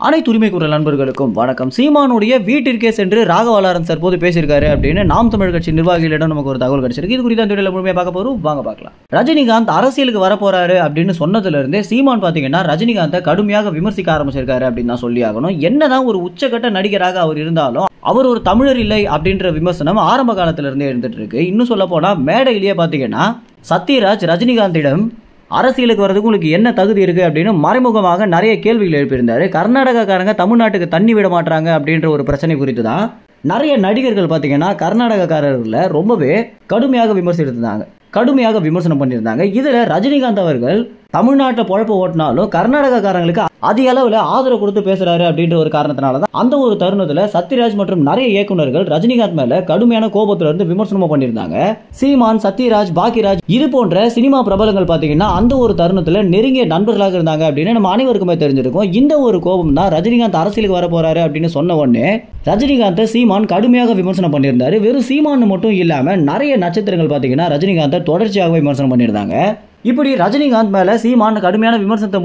அனைத்து உரிமை குரல் நண்பர்களுக்கும் வணக்கம். சீமானுடைய வீட்டிற்கே சென்று ராகவா லாரன்ஸ் தற்போது பேசியிருக்காரு அப்படின்னு நாம் தமிழ் கட்சி நிர்வாகிகளிடம் நமக்கு ஒரு தகவல் கிடைச்சிருக்கு. இது குறித்து அந்த வீடியோல முழுமையாக பார்க்க போறோம், வாங்க பார்க்கலாம். ரஜினிகாந்த் அரசியலுக்கு வரப்போறாரு அப்படின்னு சொன்னதுல இருந்தே சீமான் பாத்தீங்கன்னா ரஜினிகாந்தை கடுமையாக விமர்சிக்க ஆரம்பிச்சிருக்காரு அப்படின்னு தான் சொல்லி ஆகணும். என்னதான் ஒரு உச்சகட்ட நடிகராக அவர் இருந்தாலும் அவர் ஒரு தமிழர் இல்லை அப்படின்ற விமர்சனம் ஆரம்ப காலத்துல இருந்தே இருந்துட்டு இருக்கு. இன்னும் சொல்ல போனா மேடையிலேயே பாத்தீங்கன்னா சத்யராஜ் ரஜினிகாந்திடம் அரசியலுக்கு வரதுக்கு உங்களுக்கு என்ன தகுதி இருக்கு அப்படின்னு மறைமுகமாக நிறைய கேள்விகள் எழுப்பியிருந்தாரு. கர்நாடகாக்காரங்க தமிழ்நாட்டுக்கு தண்ணி விட மாட்டாங்க அப்படின்ற ஒரு பிரச்சனை குறித்து தான் நிறைய நடிகர்கள் பார்த்தீங்கன்னா கர்நாடகக்காரர்களை ரொம்பவே கடுமையாக விமர்சித்திருந்தாங்க, கடுமையாக விமர்சனம் பண்ணியிருந்தாங்க. இதுல ரஜினிகாந்த் அவர்கள் தமிழ்நாட்டில் பொழப்பு ஓட்டினாலும் கர்நாடகக்காரங்களுக்கு அதிக அளவில் ஆதரவு கொடுத்து பேசுறாரு அப்படின்ற ஒரு காரணத்தினால தான் அந்த ஒரு தருணத்தில் சத்யராஜ் மற்றும் நிறைய இயக்குநர்கள் ரஜினிகாந்த் மேல கடுமையான கோபத்துல இருந்து விமர்சனமும் பண்ணியிருந்தாங்க. சீமான், சத்யராஜ், பாக்கியராஜ் இது போன்ற சினிமா பிரபலங்கள் பார்த்தீங்கன்னா அந்த ஒரு தருணத்தில் நெருங்கிய நண்பர்களாக இருந்தாங்க அப்படின்னு நம்ம அனைவருக்குமே தெரிஞ்சிருக்கும். இந்த ஒரு கோபம் தான் ரஜினிகாந்த் அரசியலுக்கு வர போறாரு அப்படின்னு சொன்ன உடனே ரஜினிகாந்தை சீமான் கடுமையாக விமர்சனம் பண்ணியிருந்தாரு. வெறும் சீமான் மட்டும் இல்லாம நிறைய நட்சத்திரங்கள் பார்த்தீங்கன்னா ரஜினிகாந்தை தொடர்ச்சியாக விமர்சனம் பண்ணியிருந்தாங்க. இப்படி ரஜினிகாந்த் மேல சீமான் கடுமையான விமர்சனத்தை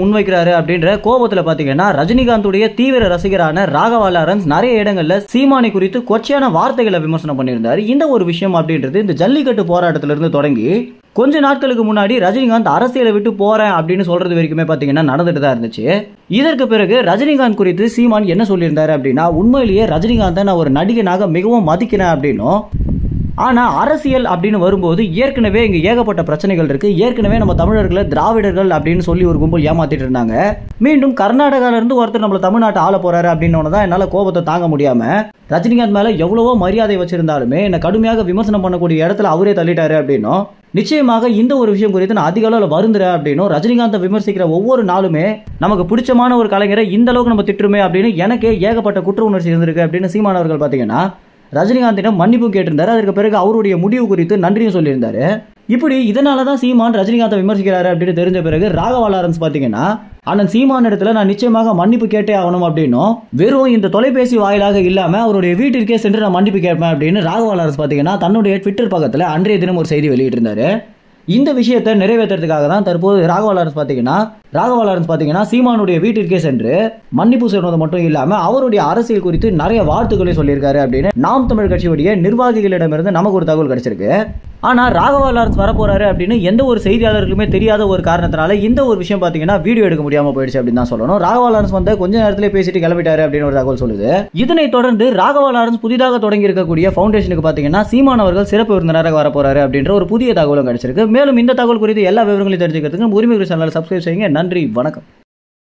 முன்வைக்கிறாரு அப்படின்ற கோபத்துல பாத்தீங்கன்னா ரஜினிகாந்துடைய தீவிர ரசிகரான ராகவா லாரன்ஸ் நிறைய இடங்கள்ல சீமானை குறித்து கொச்சையான வார்த்தைகளை விமர்சனம் பண்ணியிருந்தாரு. இந்த ஒரு விஷயம் அப்படின்றது இந்த ஜல்லிக்கட்டு போராட்டத்திலிருந்து தொடங்கி கொஞ்ச நாட்களுக்கு முன்னாடி ரஜினிகாந்த் அரசியலை விட்டு போறேன் அப்படின்னு சொல்றது வரைக்குமே பாத்தீங்கன்னா நடந்துட்டு தான் இருந்துச்சு. இதற்கு பிறகு ரஜினிகாந்த் குறித்து சீமான் என்ன சொல்லியிருந்தாரு அப்படின்னா, உண்மையிலேயே ரஜினிகாந்தை நான் ஒரு நடிகனாக மிகவும் மதிக்கிறேன் அப்படின்னும், ஆனா அரசியல் அப்படின்னு வரும்போது ஏற்கனவே இங்க ஏகப்பட்ட பிரச்சனைகள் இருக்கு. ஏற்கனவே நம்ம தமிழர்களை திராவிடர்கள் அப்படின்னு சொல்லி ஒரு கும்பல் ஏமாத்திட்டு இருந்தாங்க. மீண்டும் கர்நாடகால இருந்து ஒருத்தர் நம்மள தமிழ்நாட்டை ஆள போறாரு அப்படின்னு தான் என்னால கோபத்தை தாங்க முடியாம ரஜினிகாந்த் மேல எவ்வளவோ மரியாதை வச்சிருந்தாலுமே என்ன கடுமையாக விமர்சனம் பண்ணக்கூடிய இடத்துல அவரே தள்ளிட்டாரு அப்படின்னும், நிச்சயமாக இந்த ஒரு விஷயம் குறித்து நான் அதிக அளவில் வருந்துறேன் அப்படின்னும், ரஜினிகாந்தை விமர்சிக்கிற ஒவ்வொரு நாளுமே நமக்கு பிடிச்சமான ஒரு கலைஞரை இந்த அளவுக்கு நம்ம திட்டுருமே அப்படின்னு எனக்கே ஏகப்பட்ட குற்ற உணர்ச்சி இருந்திருக்கு அப்படின்னு சீமான் அவர்கள் பாத்தீங்கன்னா ரஜினிகாந்திடம் மன்னிப்பு கேட்டிருந்தாரு. அதற்கு பிறகு அவருடைய முடிவு குறித்து நன்றியும் சொல்லியிருந்தாரு. இப்படி இதனாலதான் சீமான் ரஜினிகாந்தை விமர்சிக்கிறாரு அப்படின்னு தெரிஞ்ச பிறகு ராகவா லாரன்ஸ் பாத்தீங்கன்னா அண்ணன் சீமான் இடத்துல நான் நிச்சயமாக மன்னிப்பு கேட்டே ஆகணும் அப்படின்னும், வெறும் இந்த தொலைபேசி வாயிலாக இல்லாம அவருடைய வீட்டிற்கே சென்று நான் மன்னிப்பு கேட்பேன் அப்படின்னு ராகவா லாரன்ஸ் பாத்தீங்கன்னா தன்னுடைய ட்விட்டர் பக்கத்துல அன்றைய தினம் ஒரு செய்தி வெளியிட்டிருந்தாரு. இந்த விஷயத்தை நிறைவேற்றுறதுக்காக தான் தற்போது ராகவா லாரன்ஸ் பாத்தீங்கன்னா சீமானுடைய வீட்டிற்கே சென்று மன்னிப்பு சொன்னது மட்டும் இல்லாம அவருடைய அரசியல் குறித்து நிறைய வாழ்த்துக்களை சொல்லியிருக்காரு அப்படின்னு நாம் தமிழ் கட்சியுடைய நிர்வாகிகளிடமிருந்து நமக்கு ஒரு தகவல் கிடைச்சிருக்கு. ஆனா ராகவா லாரன்ஸ் வரப்போறாரு அப்படின்னு எந்த ஒரு செய்தியாளர்களுமே தெரியாத ஒரு காரணத்தினால இந்த ஒரு விஷயம் பாத்தீங்கன்னா வீடியோ எடுக்க முடியாம போயிடுச்சு அப்படின்னு தான் சொல்லணும். ராகவா லாரன்ஸ் வந்து கொஞ்ச நேரத்திலே பேசிட்டு கிளம்பிட்டாரு அப்படின்னு ஒரு தகவல் சொல்லுது. இதனை தொடர்ந்து ராகவா லாரன்ஸ் புதிதாக தொடங்கி இருக்கக்கூடிய ஃபவுண்டேஷனுக்கு பாத்தீங்கன்னா சீமான் அவர்கள் சிறப்பு விருந்தினராக வரப்போறாரு அப்படின்ற ஒரு புதிய தகவலும் கிடைச்சிருக்கு. மேலும் இந்த தகவல் குறித்து எல்லா விவரங்களையும் தெரிஞ்சுக்கிறதுக்கு உரிமை சேனலை சப்ஸ்கிரைப் செய்யுங்க. நன்றி, வணக்கம்.